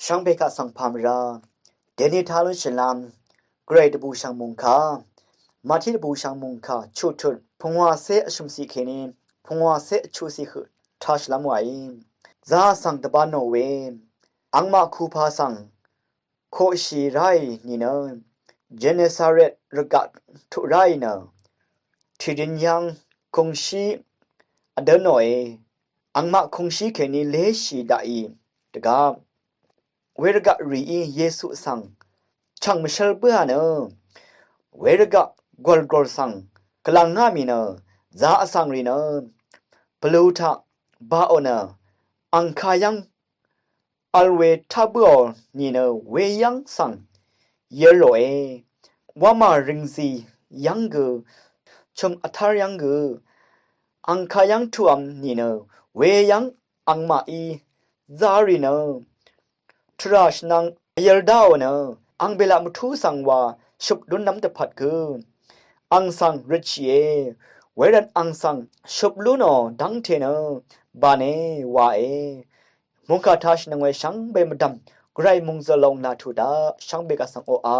ช่างเบกะสังพามราเดนิทาลุชลามเกรดบูชังมุงคามาที่บูชังมุงคาชุดชุดพงวาเซอชุมสีเคนีพงวาเซชูสีขทัชลามไวซาสังตบานโนเวอังมาคูพาสังโคชีไรนี่เนเจเนซาเรตรกัดทุไรเนที่ดินยังคงชีอเดนโนเออังมาคงชีเคนีเลชีดาอีตะกาเวรกะรีเยซูสังช่างมิเชลเปื้อเนเวรกะกอลกอลสังกลังงามีเนซาสังรีเนปลูทะบาโอเนอังคายังอัลเวทับโอนี่เนเวยังสังเยโรเอวามาริงซียังกือชมอัทารยังกืออังคายังทุอัมนี่เนเวยังอังมาอีซารีเนทราชนังเยลดาวเนอังเบลามุทูสังวาชุบดุนน้ำตะพัดกืออังสังริชเยเวรันอังสังชุบลุนอดังเทเนบาเนวาเอมุกาทัชนังเวชังเบมดัมไกรมุงซะลงนาทูดาชังเบกะสังโออา